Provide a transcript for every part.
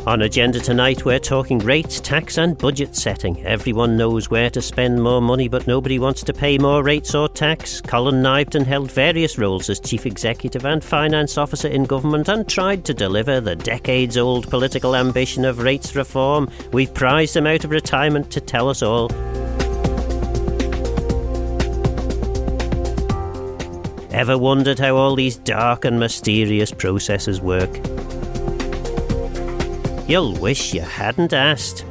On agenda tonight, we're talking rates, tax and budget setting. Everyone knows where to spend more money, but nobody wants to pay more rates or tax. Colin Kniveton held various roles as Chief Executive and Finance Officer in government and tried to deliver the decades-old political ambition of rates reform. We've prized him out of retirement to tell us all. Ever wondered how all these dark and mysterious processes work? You'll wish you hadn't asked.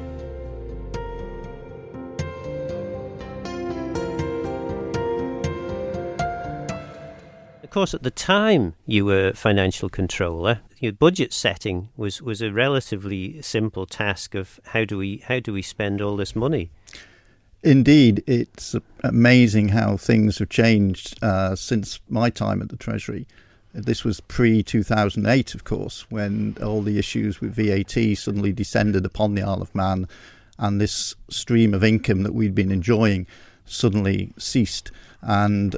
Of course, at the time you were financial controller, your budget setting was a relatively simple task of how do we spend all this money? Indeed, it's amazing how things have changed since my time at the Treasury. This was pre-2008, of course, when all the issues with VAT suddenly descended upon the Isle of Man, and this stream of income that we'd been enjoying suddenly ceased. And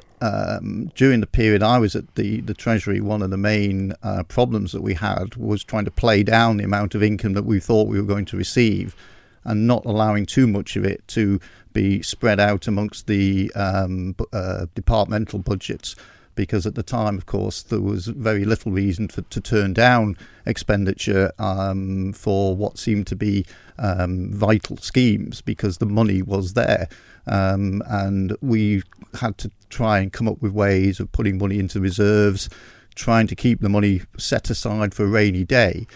during the period I was at the Treasury, one of the main problems that we had was trying to play down the amount of income that we thought we were going to receive and not allowing too much of it to be spread out amongst the departmental budgets. Because at the time, of course, there was very little reason to turn down expenditure for what seemed to be vital schemes, because the money was there. And we had to try and come up with ways of putting money into reserves, trying to keep the money set aside for a rainy day.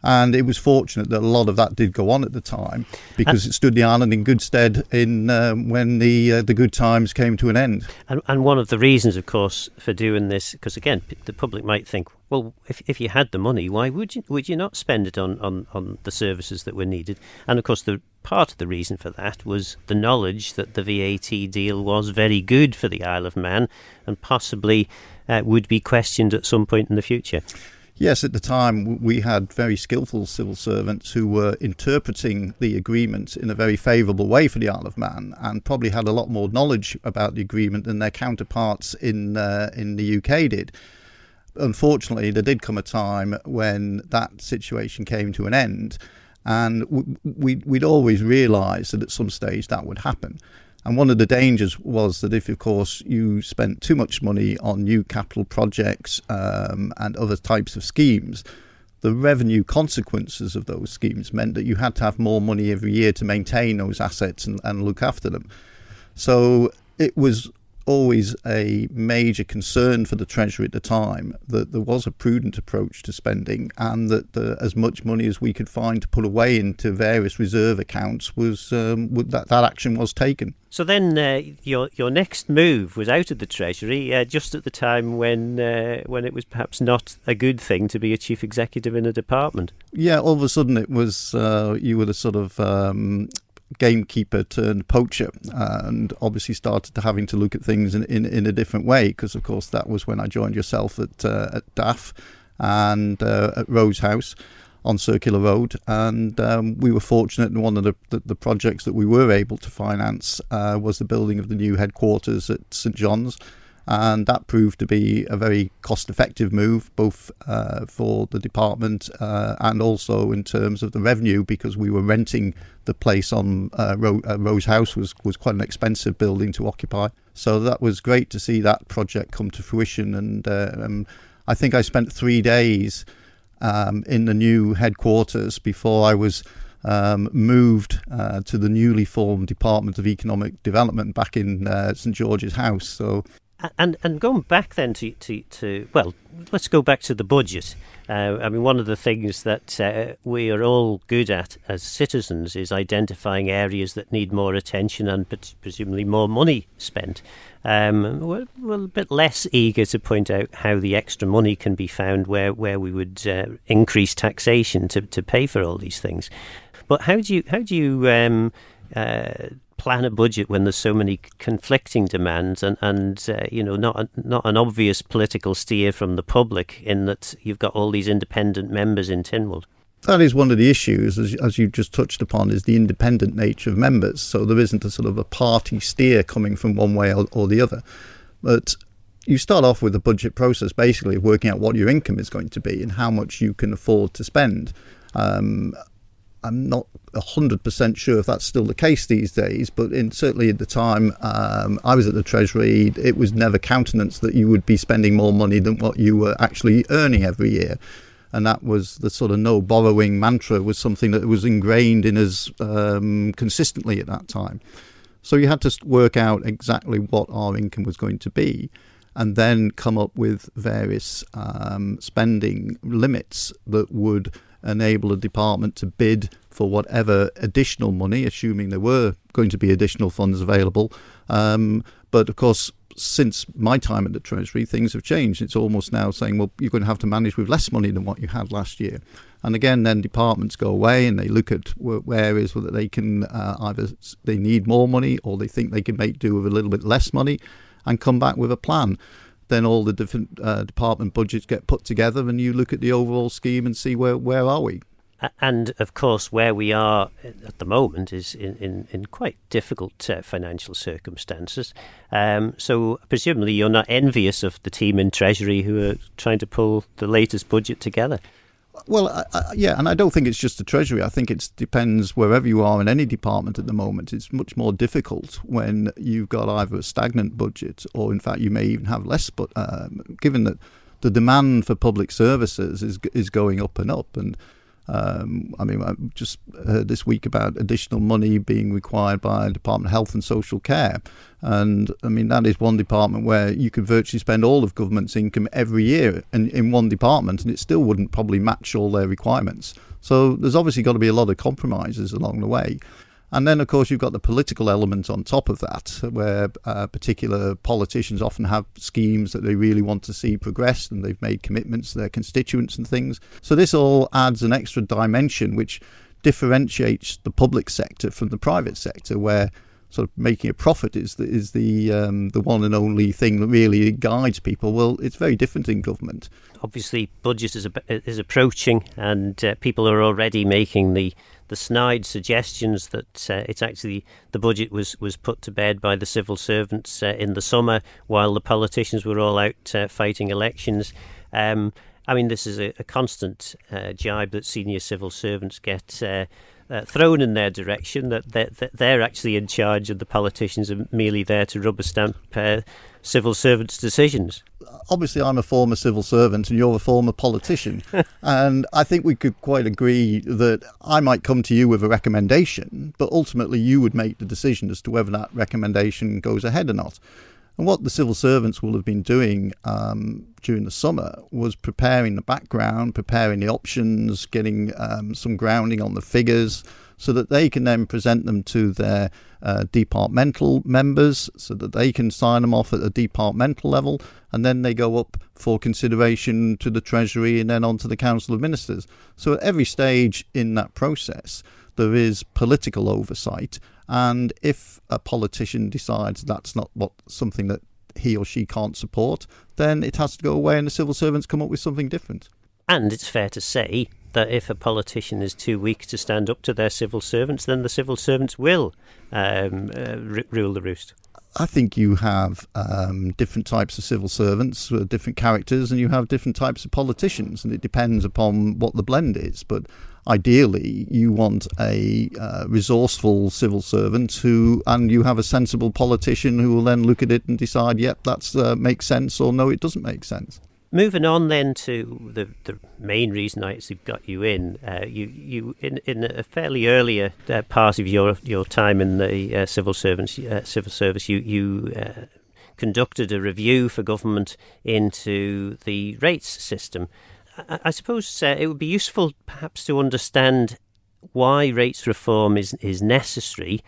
And it was fortunate that a lot of that did go on at the time, because it stood the island in good stead in when the good times came to an end. And one of the reasons, of course, for doing this, because again, the public might think, well, if you had the money, why would you not spend it on the services that were needed? And of course, the part of the reason for that was the knowledge that the VAT deal was very good for the Isle of Man and possibly would be questioned at some point in the future. Yes, at the time we had very skillful civil servants who were interpreting the agreement in a very favourable way for the Isle of Man, and probably had a lot more knowledge about the agreement than their counterparts in the UK did. Unfortunately, there did come a time when that situation came to an end, and we'd always realised that at some stage that would happen. And one of the dangers was that if, of course, you spent too much money on new capital projects and other types of schemes, the revenue consequences of those schemes meant that you had to have more money every year to maintain those assets and look after them. So it was always a major concern for the Treasury at the time that there was a prudent approach to spending, and that as much money as we could find to put away into various reserve accounts was that action was taken. So then your next move was out of the Treasury just at the time when it was perhaps not a good thing to be a chief executive in a department. Yeah, all of a sudden it was you were the sort of gamekeeper turned poacher, and obviously started to having to look at things in a different way, because of course that was when I joined yourself at DAF and at Rose House on Circular Road, and we were fortunate, and one of the projects that we were able to finance was the building of the new headquarters at St John's, and that proved to be a very cost-effective move, both for the department and also in terms of the revenue, because we were renting the place on Rose House was quite an expensive building to occupy. So that was great to see that project come to fruition, and I think I spent 3 days in the new headquarters before I was moved to the newly formed Department of Economic Development back in St George's House. So. And going back then to well, let's go back to the budget. I mean, one of the things that we are all good at as citizens is identifying areas that need more attention and presumably more money spent. We're a bit less eager to point out how the extra money can be found where we would increase taxation to pay for all these things. But how do you plan a budget when there's so many conflicting demands and not an obvious political steer from the public, in that you've got all these independent members in Tynwald? That is one of the issues, as you just touched upon, is the independent nature of members. So there isn't a sort of a party steer coming from one way or the other. But you start off with a budget process, basically working out what your income is going to be and how much you can afford to spend. I'm not 100% sure if that's still the case these days, but certainly at the time I was at the Treasury, it was never countenanced that you would be spending more money than what you were actually earning every year. And that was the sort of no borrowing mantra was something that was ingrained in us consistently at that time. So you had to work out exactly what our income was going to be and then come up with various spending limits that would enable a department to bid for whatever additional money, assuming there were going to be additional funds available. But of course, since my time at the Treasury, things have changed. It's almost now saying, well, you're going to have to manage with less money than what you had last year. And again, then departments go away and they look at areas where they can either they need more money or they think they can make do with a little bit less money and come back with a plan. Then all the different department budgets get put together and you look at the overall scheme and see where are we. And, of course, where we are at the moment is in quite difficult financial circumstances. So presumably you're not envious of the team in Treasury who are trying to pull the latest budget together. Well, yeah, and I don't think it's just the Treasury. I think it depends wherever you are in any department at the moment. It's much more difficult when you've got either a stagnant budget or, in fact, you may even have less. But given that the demand for public services is going up and up, and I mean, I just heard this week about additional money being required by the Department of Health and Social Care. And I mean, that is one department where you could virtually spend all of government's income every year in one department, and it still wouldn't probably match all their requirements. So there's obviously got to be a lot of compromises along the way. And then, of course, you've got the political element on top of that, where particular politicians often have schemes that they really want to see progressed, and they've made commitments to their constituents and things. So this all adds an extra dimension which differentiates the public sector from the private sector, where sort of making a profit is the one and only thing that really guides people. Well, it's very different in government. Obviously, budget is approaching, and people are already making the snide suggestions that it's actually the budget was put to bed by the civil servants in the summer while the politicians were all out fighting elections. I mean, this is a constant jibe that senior civil servants get thrown in their direction, that they're actually in charge and the politicians are merely there to rubber stamp civil servants' decisions. Obviously, I'm a former civil servant and you're a former politician. And I think we could quite agree that I might come to you with a recommendation, but ultimately you would make the decision as to whether that recommendation goes ahead or not. And what the civil servants will have been doing during the summer was preparing the background, preparing the options, getting some grounding on the figures so that they can then present them to their departmental members so that they can sign them off at a departmental level, and then they go up for consideration to the Treasury and then on to the Council of Ministers. So at every stage in that process, there is political oversight. And if a politician decides that's not something that he or she can't support, then it has to go away and the civil servants come up with something different. And it's fair to say that if a politician is too weak to stand up to their civil servants, then the civil servants will rule the roost. I think you have different types of civil servants, different characters, and you have different types of politicians, and it depends upon what the blend is. But ideally, you want a resourceful civil servant and you have a sensible politician who will then look at it and decide, yep, that makes sense, or no, it doesn't make sense. Moving on then to the main reason I actually got you in, you in a fairly earlier part of your time in the civil service, you conducted a review for government into the rates system. I suppose it would be useful perhaps to understand why rates reform is necessary,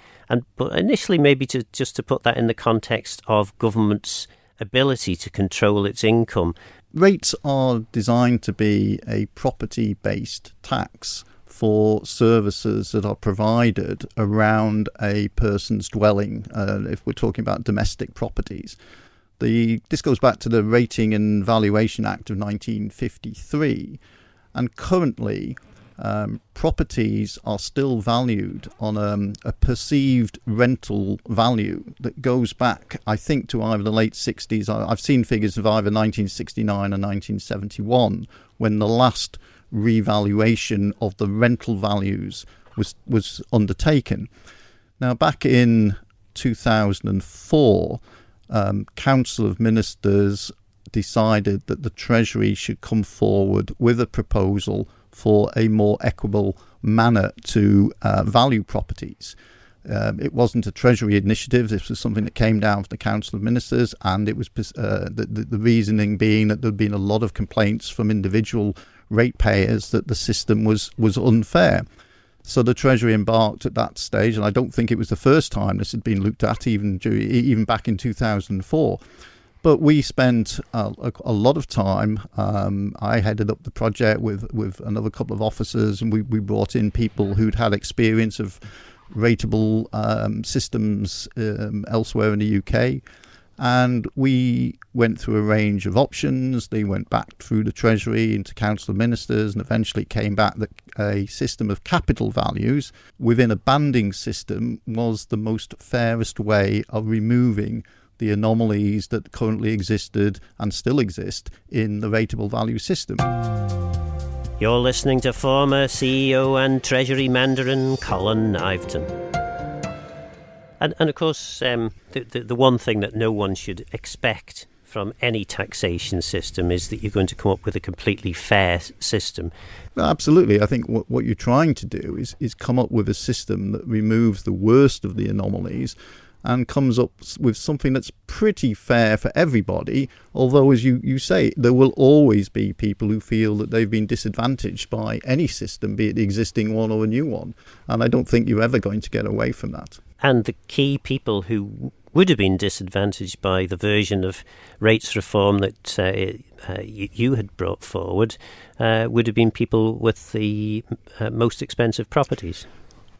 but initially maybe to put that in the context of government's ability to control its income. Rates are designed to be a property-based tax for services that are provided around a person's dwelling, if we're talking about domestic properties. This goes back to the Rating and Valuation Act of 1953, and currently properties are still valued on a perceived rental value that goes back, I think, to either the late 60s. I've seen figures of either 1969 or 1971 when the last revaluation of the rental values was undertaken. Now, back in 2004, Council of Ministers decided that the Treasury should come forward with a proposal for a more equitable manner to value properties. It wasn't a Treasury initiative. This was something that came down from the Council of Ministers, and it was the reasoning being that there had been a lot of complaints from individual ratepayers that the system was unfair. So the Treasury embarked at that stage, and I don't think it was the first time this had been looked at, even back in 2004. But we spent a lot of time. I headed up the project with another couple of officers, and we brought in people who'd had experience of rateable systems elsewhere in the UK. And we went through a range of options. They went back through the Treasury into Council of Ministers, and eventually came back that a system of capital values within a banding system was the most fairest way of removing the anomalies that currently existed and still exist in the rateable value system. You're listening to former CEO and Treasury Mandarin Colin Kniveton. And of course, the one thing that no one should expect from any taxation system is that you're going to come up with a completely fair system. Absolutely. I think what you're trying to do is come up with a system that removes the worst of the anomalies and comes up with something that's pretty fair for everybody, although, as you say, there will always be people who feel that they've been disadvantaged by any system, be it the existing one or a new one, and I don't think you're ever going to get away from that. And the key people who would have been disadvantaged by the version of rates reform that you had brought forward would have been people with the most expensive properties.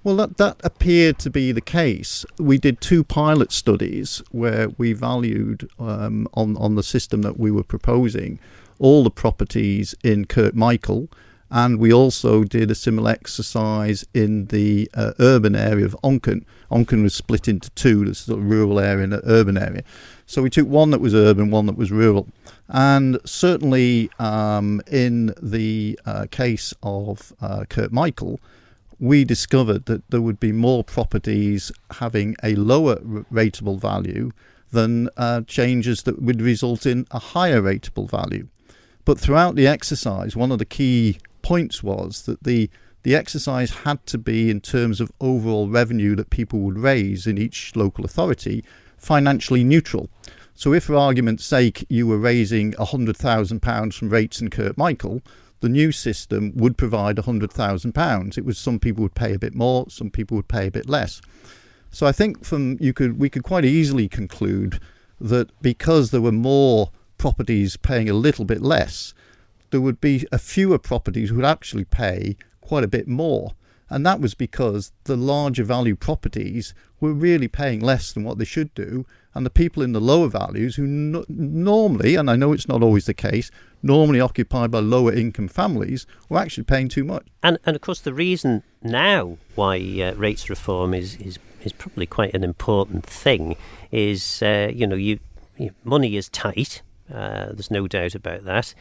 Well, that appeared to be the case. We did 2 pilot studies where we valued on the system that we were proposing all the properties in Kirkmichael, and we also did a similar exercise in the urban area of Onken. Onken was split into 2, the sort of rural area and the urban area. So we took one that was urban, one that was rural. And certainly in the case of Kirkmichael, we discovered that there would be more properties having a lower rateable value than changes that would result in a higher rateable value. But throughout the exercise, one of the key points was that the exercise had to be, in terms of overall revenue that people would raise in each local authority, financially neutral. So if, for argument's sake, you were raising £100,000 from rates in Kirkmichael, the new system would provide £100,000. It was some people would pay a bit more, some people would pay a bit less. So I think we could quite easily conclude that because there were more properties paying a little bit less, there would be a fewer properties who would actually pay quite a bit more. And that was because the larger value properties were really paying less than what they should do, and the people in the lower values who normally, and I know it's not always the case, normally occupied by lower income families, were actually paying too much. And of course the reason now why rates reform is probably quite an important thing is money is tight. There's no doubt about that.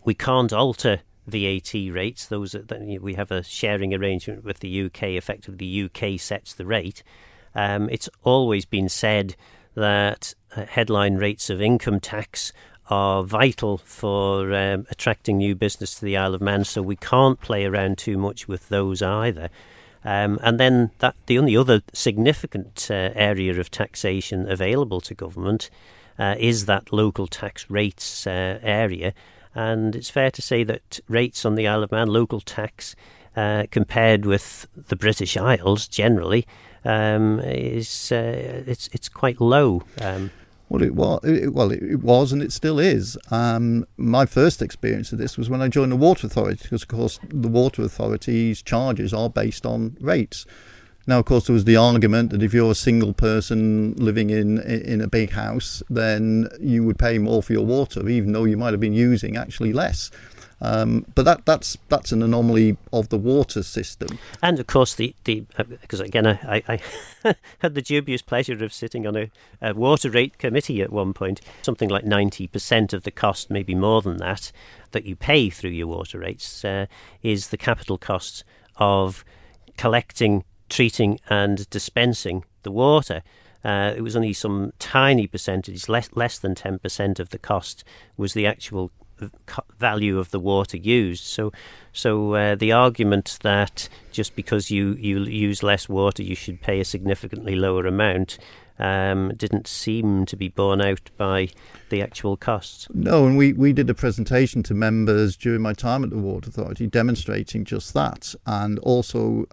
We can't alter VAT rates. We have a sharing arrangement with the UK. Effectively, the UK sets the rate. It's always been said that headline rates of income tax are vital for attracting new business to the Isle of Man, so we can't play around too much with those either. And then the only other significant area of taxation available to government is that local tax rates area. And it's fair to say that rates on the Isle of Man, local tax, compared with the British Isles generally, it's quite low. Well, it was, and it still is. My first experience of this was when I joined the Water Authority, because, of course, the Water Authority's charges are based on rates. Now, of course, there was the argument that if you're a single person living in a big house, then you would pay more for your water, even though you might have been using actually less. But that's an anomaly of the water system. And of course, because again, I had the dubious pleasure of sitting on a water rate committee at one point. Something like 90% of the cost, maybe more than that you pay through your water rates is the capital costs of collecting, treating and dispensing the water. It was only some tiny percentage, less than 10% of the cost was the actual value of the water used. So the argument that just because you use less water you should pay a significantly lower amount didn't seem to be borne out by the actual costs. No, and we did a presentation to members during my time at the Water Authority demonstrating just that, and also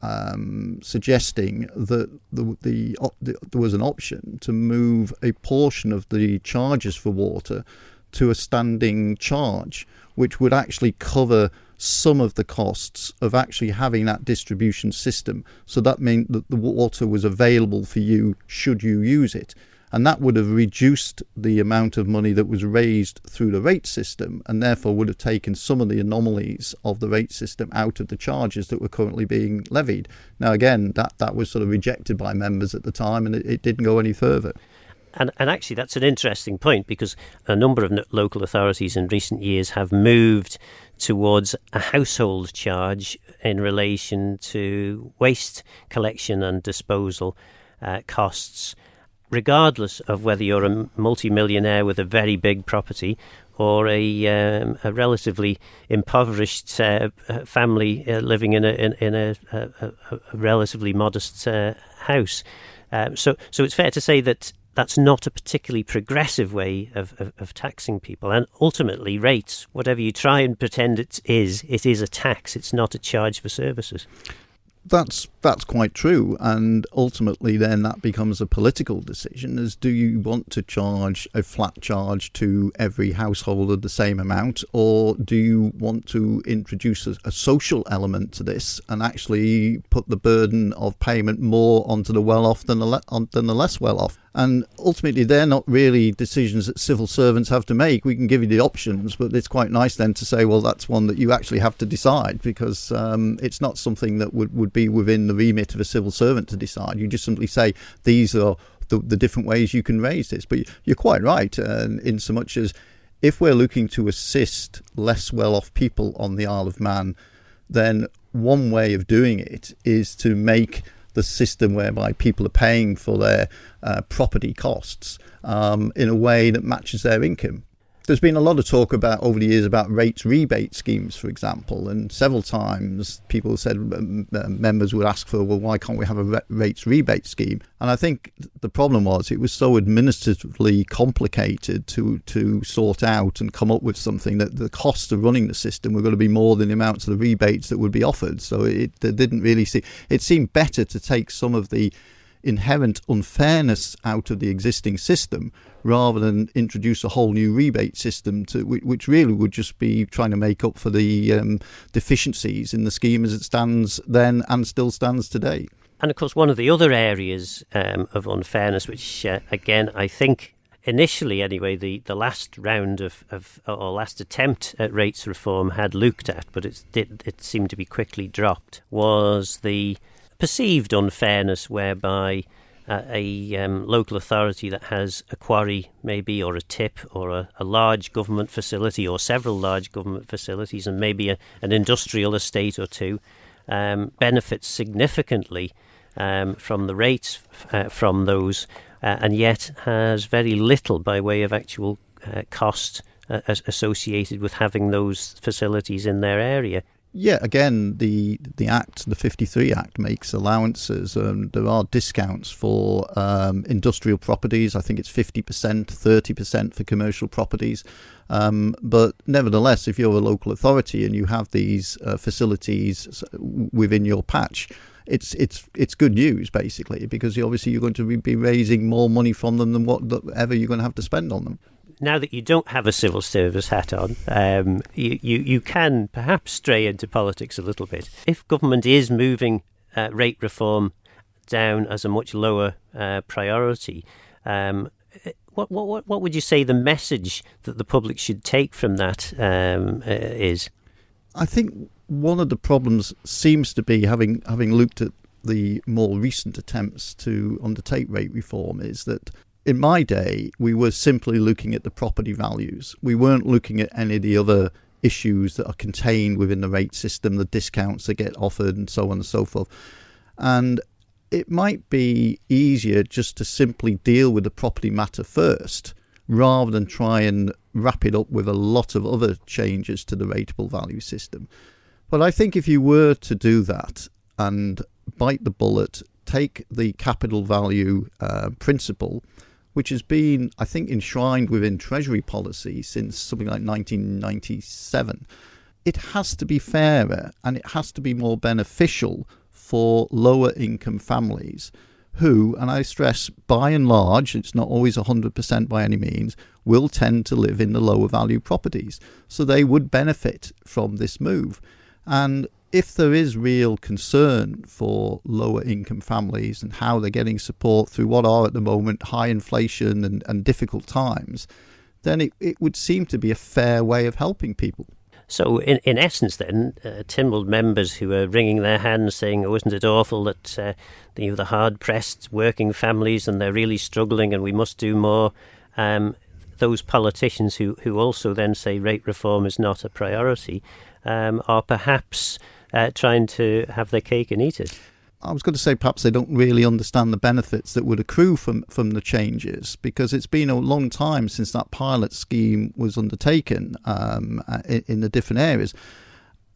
suggesting that there was an option to move a portion of the charges for water to a standing charge, which would actually cover some of the costs of actually having that distribution system. So that meant that the water was available for you should you use it. And that would have reduced the amount of money that was raised through the rate system, and therefore would have taken some of the anomalies of the rate system out of the charges that were currently being levied. Now, again, that was sort of rejected by members at the time, and it didn't go any further. And actually, that's an interesting point, because a number of local authorities in recent years have moved towards a household charge in relation to waste collection and disposal costs, regardless of whether you're a multi-millionaire with a very big property or a relatively impoverished family living in a relatively modest house. So it's fair to say that that's not a particularly progressive way of taxing people. And ultimately, rates, whatever you try and pretend it is a tax. It's not a charge for services. That's quite true, and ultimately then that becomes a political decision, as do you want to charge a flat charge to every householder the same amount, or do you want to introduce a social element to this and actually put the burden of payment more onto the well-off than the less well-off? And ultimately, they're not really decisions that civil servants have to make. We can give you the options, but it's quite nice then to say, well, that's one that you actually have to decide, because it's not something that would be within the remit of a civil servant to decide. You just simply say, these are the different ways you can raise this. But you're quite right, in so much as if we're looking to assist less well-off people on the Isle of Man, then one way of doing it is to make the system whereby people are paying for their property costs in a way that matches their income. There's been a lot of talk about over the years about rates rebate schemes, for example, and several times people said members would ask for, well, why can't we have a rates rebate scheme? And I think the problem was it was so administratively complicated to sort out and come up with something that the costs of running the system were going to be more than the amounts of the rebates that would be offered. So it didn't really see. It seemed better to take some of the inherent unfairness out of the existing system rather than introduce a whole new rebate system which really would just be trying to make up for the deficiencies in the scheme as it stands then and still stands today. And of course, one of the other areas of unfairness, which again I think initially anyway the last round or last attempt at rates reform had looked at, but it seemed to be quickly dropped, was the perceived unfairness whereby a local authority that has a quarry maybe, or a tip, or a large government facility, or several large government facilities, and maybe an industrial estate or two, benefits significantly from the rates from those, and yet has very little by way of actual cost associated with having those facilities in their area. Yeah, again, the Act, the 53 Act, makes allowances. There are discounts for industrial properties. I think it's 50%, 30% for commercial properties. But nevertheless, if you're a local authority and you have these facilities within your patch, it's good news, basically, because obviously you're going to be raising more money from them than whatever you're going to have to spend on them. Now that you don't have a civil service hat on, you can perhaps stray into politics a little bit. If government is moving rate reform down as a much lower priority, what would you say the message that the public should take from that is? I think one of the problems seems to be, having looked at the more recent attempts to undertake rate reform, is that in my day, we were simply looking at the property values. We weren't looking at any of the other issues that are contained within the rate system, the discounts that get offered and so on and so forth. And it might be easier just to simply deal with the property matter first, rather than try and wrap it up with a lot of other changes to the rateable value system. But I think if you were to do that and bite the bullet, take the capital value principle, which has been, I think, enshrined within Treasury policy since something like 1997, it has to be fairer and it has to be more beneficial for lower income families who, and I stress by and large, it's not always 100% by any means, will tend to live in the lower value properties. So they would benefit from this move. And if there is real concern for lower income families and how they're getting support through what are at the moment high inflation and difficult times, then it would seem to be a fair way of helping people. So in essence then, Tynwald members who are wringing their hands saying, oh, isn't it awful that the hard-pressed working families and they're really struggling and we must do more, those politicians who also then say rate reform is not a priority are perhaps trying to have their cake and eat it. I was going to say perhaps they don't really understand the benefits that would accrue from the changes, because it's been a long time since that pilot scheme was undertaken in the different areas.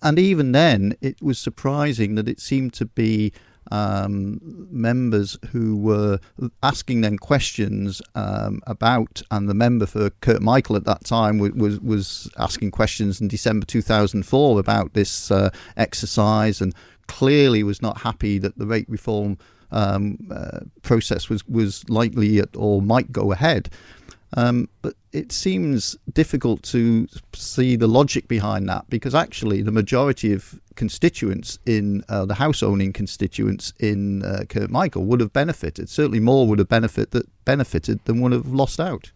And even then, it was surprising that it seemed to be members who were asking them questions about, and the member for Kurt Michael at that time was asking questions in December 2004 about this exercise, and clearly was not happy that the rate reform process was likely or might go ahead. But it seems difficult to see the logic behind that, because actually the majority of constituents in the house-owning constituents in Kurt Michael would have benefited. Certainly more would have benefited than would have lost out.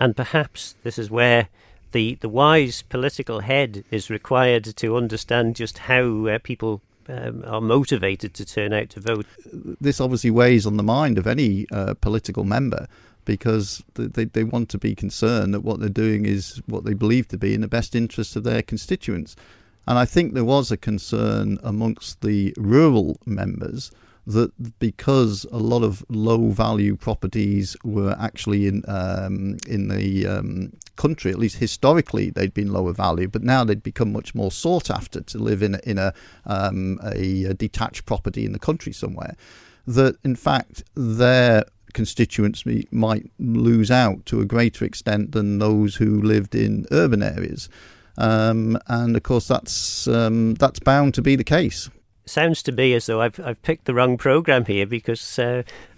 And perhaps this is where the wise political head is required to understand just how people are motivated to turn out to vote. This obviously weighs on the mind of any political member, because they want to be concerned that what they're doing is what they believe to be in the best interest of their constituents. And I think there was a concern amongst the rural members that because a lot of low-value properties were actually in the country, at least historically, they'd been lower value, but now they'd become much more sought after to live in a detached property in the country somewhere, that in fact their constituents might lose out to a greater extent than those who lived in urban areas. And of course that's bound to be the case. Sounds to me as though I've picked the wrong programme here, because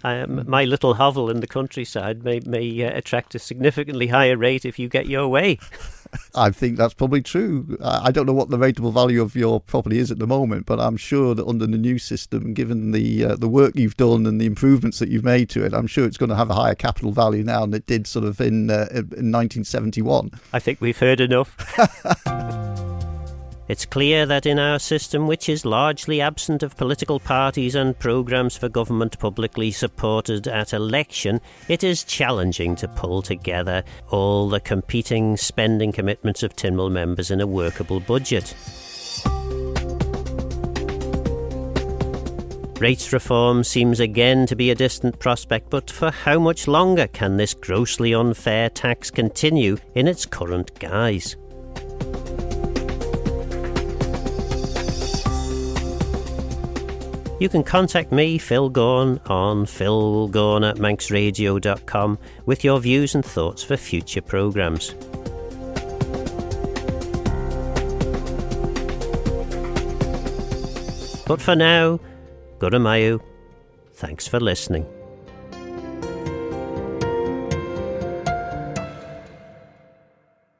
my little hovel in the countryside may attract a significantly higher rate if you get your way. I think that's probably true. I don't know what the rateable value of your property is at the moment, but I'm sure that under the new system, given the work you've done and the improvements that you've made to it, I'm sure it's going to have a higher capital value now than it did sort of in 1971. I think we've heard enough. It's clear that in our system, which is largely absent of political parties and programmes for government publicly supported at election, it is challenging to pull together all the competing spending commitments of Tynwald members in a workable budget. Rates reform seems again to be a distant prospect, but for how much longer can this grossly unfair tax continue in its current guise? You can contact me, Phil Gawne, on philgawne@manxradio.com with your views and thoughts for future programmes. But for now, Guramayu, thanks for listening.